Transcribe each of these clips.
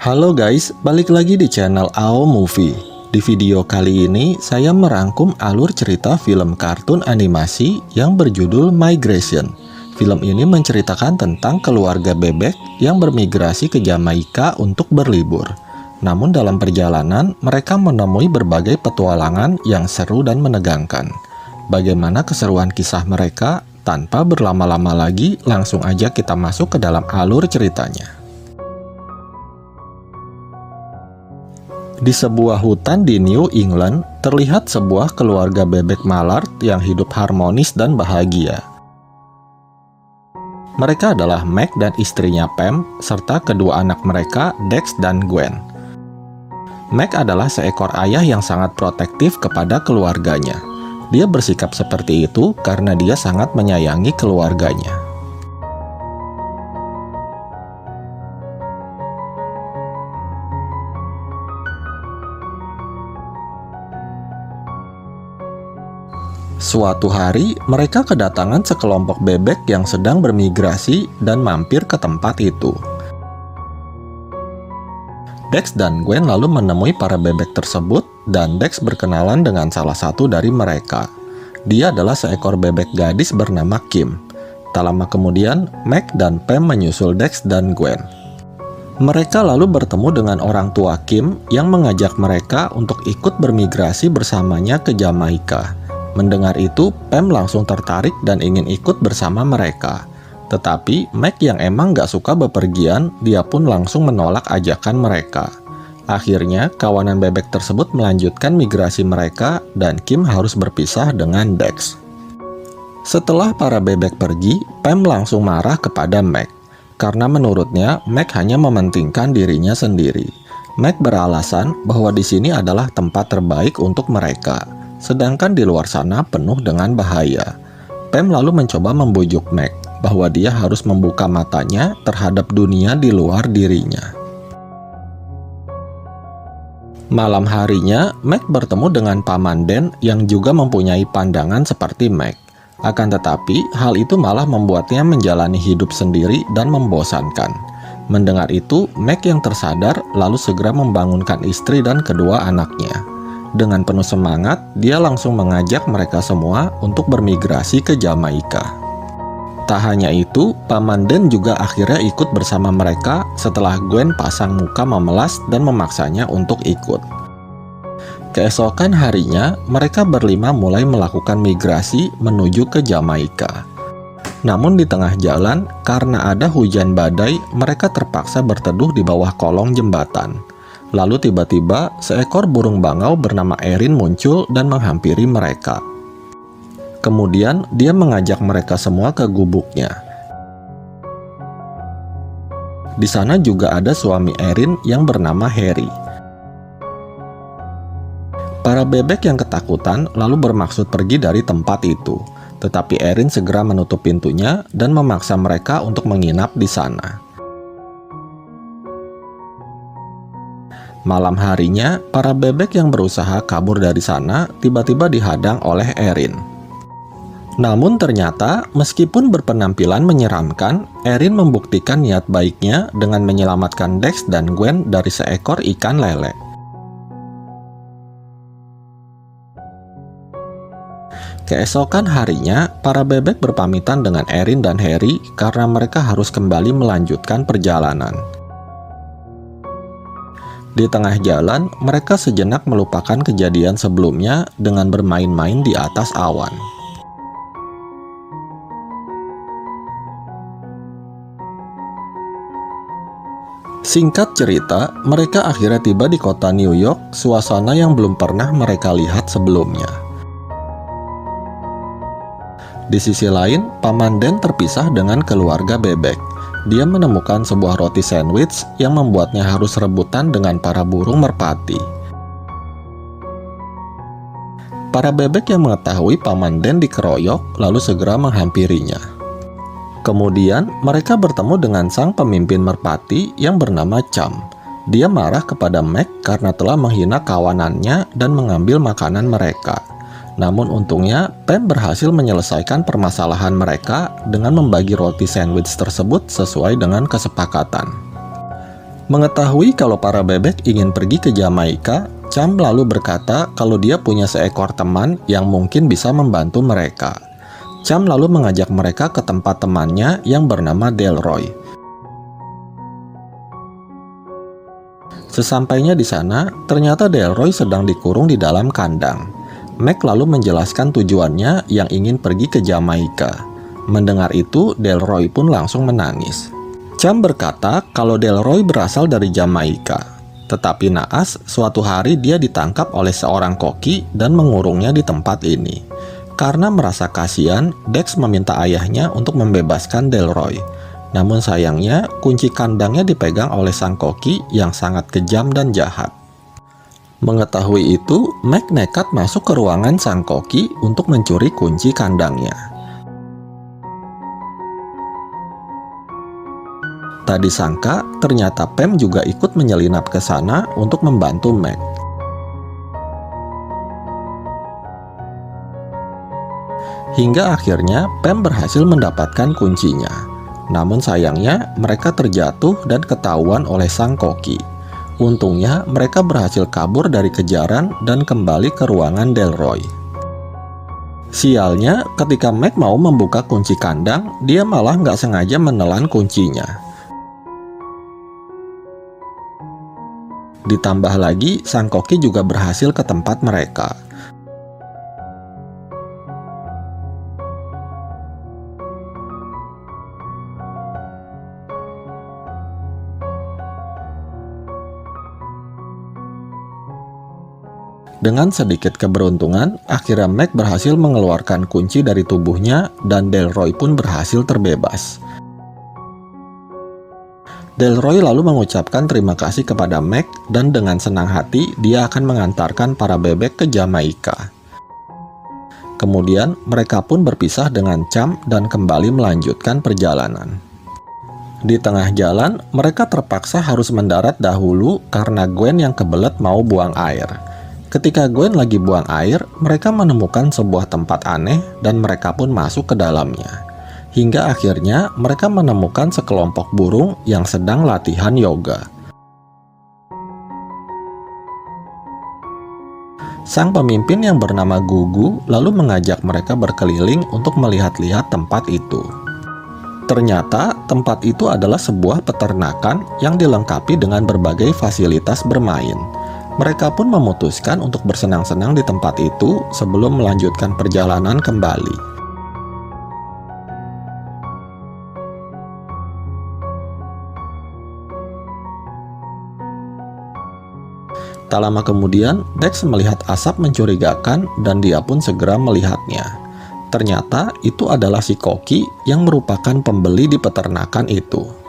Halo guys, balik lagi di channel AO Movie. Di video kali ini, saya merangkum alur cerita film kartun animasi yang berjudul Migration. Film ini menceritakan tentang keluarga bebek yang bermigrasi ke Jamaika untuk berlibur. Namun dalam perjalanan, mereka menemui berbagai petualangan yang seru dan menegangkan. Bagaimana keseruan kisah mereka? Tanpa berlama-lama lagi, langsung aja kita masuk ke dalam alur ceritanya. Di sebuah hutan di New England, terlihat sebuah keluarga bebek Mallard yang hidup harmonis dan bahagia. Mereka adalah Meg dan istrinya Pam, serta kedua anak mereka, Dex dan Gwen. Meg adalah seekor ayah yang sangat protektif kepada keluarganya. Dia bersikap seperti itu karena dia sangat menyayangi keluarganya. Suatu hari, mereka kedatangan sekelompok bebek yang sedang bermigrasi dan mampir ke tempat itu. Dex dan Gwen lalu menemui para bebek tersebut dan Dex berkenalan dengan salah satu dari mereka. Dia adalah seekor bebek gadis bernama Kim. Tak lama kemudian, Meg dan Pam menyusul Dex dan Gwen. Mereka lalu bertemu dengan orang tua Kim yang mengajak mereka untuk ikut bermigrasi bersamanya ke Jamaika. Mendengar itu, Pam langsung tertarik dan ingin ikut bersama mereka. Tetapi, Meg yang emang gak suka bepergian, dia pun langsung menolak ajakan mereka. Akhirnya, kawanan bebek tersebut melanjutkan migrasi mereka dan Kim harus berpisah dengan Dex. Setelah para bebek pergi, Pam langsung marah kepada Meg. Karena menurutnya, Meg hanya mementingkan dirinya sendiri. Meg beralasan bahwa di sini adalah tempat terbaik untuk mereka. Sedangkan di luar sana penuh dengan bahaya. Pam lalu mencoba membujuk Meg bahwa dia harus membuka matanya terhadap dunia di luar dirinya. Malam harinya, Meg bertemu dengan Paman Dan yang juga mempunyai pandangan seperti Meg. Akan tetapi, hal itu malah membuatnya menjalani hidup sendiri dan membosankan. Mendengar itu, Meg yang tersadar lalu segera membangunkan istri dan kedua anaknya. Dengan penuh semangat, dia langsung mengajak mereka semua untuk bermigrasi ke Jamaika. Tak hanya itu, Paman Dan juga akhirnya ikut bersama mereka setelah Gwen pasang muka memelas dan memaksanya untuk ikut. Keesokan harinya, mereka berlima mulai melakukan migrasi menuju ke Jamaika. Namun di tengah jalan, karena ada hujan badai, mereka terpaksa berteduh di bawah kolong jembatan. Lalu tiba-tiba, seekor burung bangau bernama Erin muncul dan menghampiri mereka. Kemudian, dia mengajak mereka semua ke gubuknya. Di sana juga ada suami Erin yang bernama Harry. Para bebek yang ketakutan lalu bermaksud pergi dari tempat itu. Tetapi Erin segera menutup pintunya dan memaksa mereka untuk menginap di sana. Malam harinya, para bebek yang berusaha kabur dari sana tiba-tiba dihadang oleh Erin. Namun ternyata, meskipun berpenampilan menyeramkan, Erin membuktikan niat baiknya dengan menyelamatkan Dex dan Gwen dari seekor ikan lele. Keesokan harinya, para bebek berpamitan dengan Erin dan Harry karena mereka harus kembali melanjutkan perjalanan. Di tengah jalan, mereka sejenak melupakan kejadian sebelumnya dengan bermain-main di atas awan. Singkat cerita, mereka akhirnya tiba di kota New York, suasana yang belum pernah mereka lihat sebelumnya. Di sisi lain, Paman Dan terpisah dengan keluarga bebek. Dia menemukan sebuah roti sandwich yang membuatnya harus rebutan dengan para burung merpati. Para bebek yang mengetahui Paman Dan dikeroyok lalu segera menghampirinya. Kemudian, mereka bertemu dengan sang pemimpin merpati yang bernama Cham. Dia marah kepada Meg karena telah menghina kawanannya dan mengambil makanan mereka. Namun untungnya, Pam berhasil menyelesaikan permasalahan mereka dengan membagi roti sandwich tersebut sesuai dengan kesepakatan. Mengetahui kalau para bebek ingin pergi ke Jamaika, Cham lalu berkata kalau dia punya seekor teman yang mungkin bisa membantu mereka. Cham lalu mengajak mereka ke tempat temannya yang bernama Delroy. Sesampainya di sana, ternyata Delroy sedang dikurung di dalam kandang. Meg lalu menjelaskan tujuannya yang ingin pergi ke Jamaika. Mendengar itu, Delroy pun langsung menangis. Cham berkata kalau Delroy berasal dari Jamaika. Tetapi naas, suatu hari dia ditangkap oleh seorang koki dan mengurungnya di tempat ini. Karena merasa kasihan, Dex meminta ayahnya untuk membebaskan Delroy. Namun sayangnya, kunci kandangnya dipegang oleh sang koki yang sangat kejam dan jahat. Mengetahui itu, Meg nekat masuk ke ruangan sang koki untuk mencuri kunci kandangnya. Tak disangka, ternyata Pam juga ikut menyelinap ke sana untuk membantu Meg. Hingga akhirnya Pam berhasil mendapatkan kuncinya. Namun sayangnya mereka terjatuh dan ketahuan oleh sang koki. Untungnya mereka berhasil kabur dari kejaran dan kembali ke ruangan Delroy. Sialnya, ketika Meg mau membuka kunci kandang, dia malah nggak sengaja menelan kuncinya. Ditambah lagi, sang koki juga berhasil ke tempat mereka. Dengan sedikit keberuntungan, akhirnya Meg berhasil mengeluarkan kunci dari tubuhnya dan Delroy pun berhasil terbebas. Delroy lalu mengucapkan terima kasih kepada Meg dan dengan senang hati dia akan mengantarkan para bebek ke Jamaika. Kemudian mereka pun berpisah dengan Cham dan kembali melanjutkan perjalanan. Di tengah jalan, mereka terpaksa harus mendarat dahulu karena Gwen yang kebelet mau buang air. Ketika Gwen lagi buang air, mereka menemukan sebuah tempat aneh dan mereka pun masuk ke dalamnya. Hingga akhirnya mereka menemukan sekelompok burung yang sedang latihan yoga. Sang pemimpin yang bernama Gugu lalu mengajak mereka berkeliling untuk melihat-lihat tempat itu. Ternyata tempat itu adalah sebuah peternakan yang dilengkapi dengan berbagai fasilitas bermain. Mereka pun memutuskan untuk bersenang-senang di tempat itu sebelum melanjutkan perjalanan kembali. Tak lama kemudian, Dex melihat asap mencurigakan dan dia pun segera melihatnya. Ternyata itu adalah si koki yang merupakan pembeli di peternakan itu.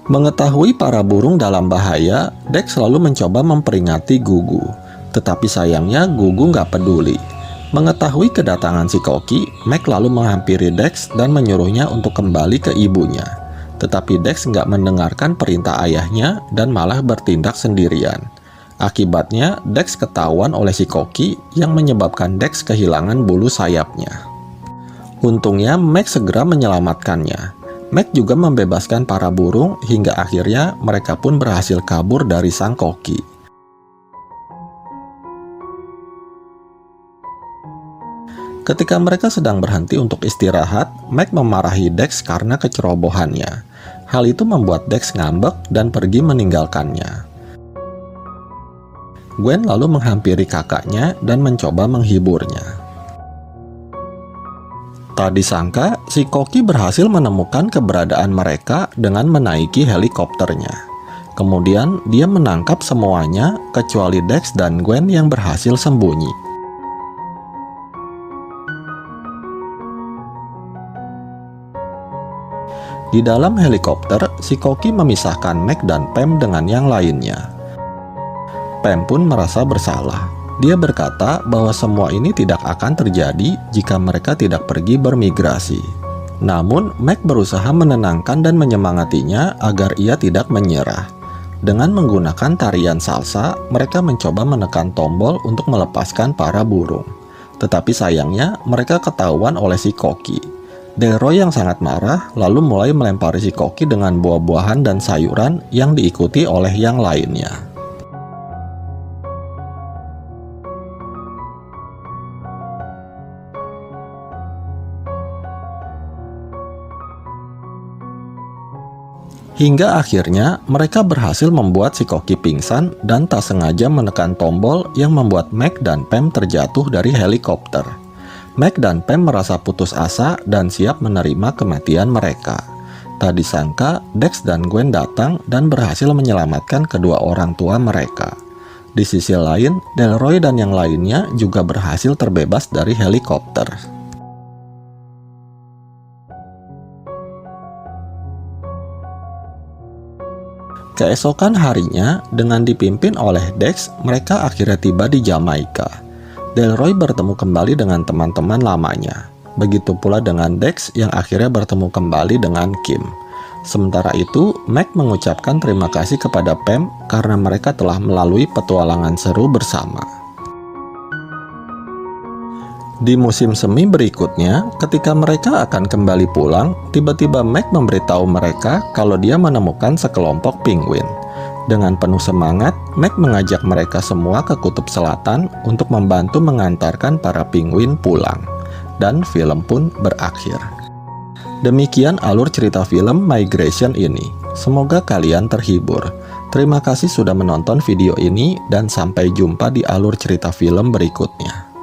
Mengetahui para burung dalam bahaya, Dex selalu mencoba memperingati Gugu. Tetapi sayangnya Gugu nggak peduli. Mengetahui kedatangan si koki, Meg lalu menghampiri Dex dan menyuruhnya untuk kembali ke ibunya. Tetapi Dex nggak mendengarkan perintah ayahnya dan malah bertindak sendirian. Akibatnya, Dex ketahuan oleh si koki yang menyebabkan Dex kehilangan bulu sayapnya. Untungnya, Meg segera menyelamatkannya. Meg juga membebaskan para burung hingga akhirnya mereka pun berhasil kabur dari sang koki. Ketika mereka sedang berhenti untuk istirahat, Meg memarahi Dex karena kecerobohannya. Hal itu membuat Dex ngambek dan pergi meninggalkannya. Gwen lalu menghampiri kakaknya dan mencoba menghiburnya. Tak disangka, si koki berhasil menemukan keberadaan mereka dengan menaiki helikopternya. Kemudian, dia menangkap semuanya kecuali Dex dan Gwen yang berhasil sembunyi. Di dalam helikopter, si koki memisahkan Meg dan Pam dengan yang lainnya. Pam pun merasa bersalah. Dia berkata bahwa semua ini tidak akan terjadi jika mereka tidak pergi bermigrasi. Namun, Meg berusaha menenangkan dan menyemangatinya agar ia tidak menyerah. Dengan menggunakan tarian salsa, mereka mencoba menekan tombol untuk melepaskan para burung. Tetapi sayangnya, mereka ketahuan oleh si koki. Delroy yang sangat marah lalu mulai melempari si koki dengan buah-buahan dan sayuran yang diikuti oleh yang lainnya. Hingga akhirnya mereka berhasil membuat si koki pingsan dan tak sengaja menekan tombol yang membuat Meg dan Pam terjatuh dari helikopter. Meg dan Pam merasa putus asa dan siap menerima kematian mereka. Tak disangka Dex dan Gwen datang dan berhasil menyelamatkan kedua orang tua mereka. Di sisi lain, Delroy dan yang lainnya juga berhasil terbebas dari helikopter. Keesokan harinya, dengan dipimpin oleh Dex, mereka akhirnya tiba di Jamaika. Delroy bertemu kembali dengan teman-teman lamanya. Begitu pula dengan Dex yang akhirnya bertemu kembali dengan Kim. Sementara itu, Meg mengucapkan terima kasih kepada Pam karena mereka telah melalui petualangan seru bersama. Di musim semi berikutnya, ketika mereka akan kembali pulang, tiba-tiba Meg memberitahu mereka kalau dia menemukan sekelompok penguin. Dengan penuh semangat, Meg mengajak mereka semua ke Kutub Selatan untuk membantu mengantarkan para penguin pulang. Dan film pun berakhir. Demikian alur cerita film Migration ini. Semoga kalian terhibur. Terima kasih sudah menonton video ini dan sampai jumpa di alur cerita film berikutnya.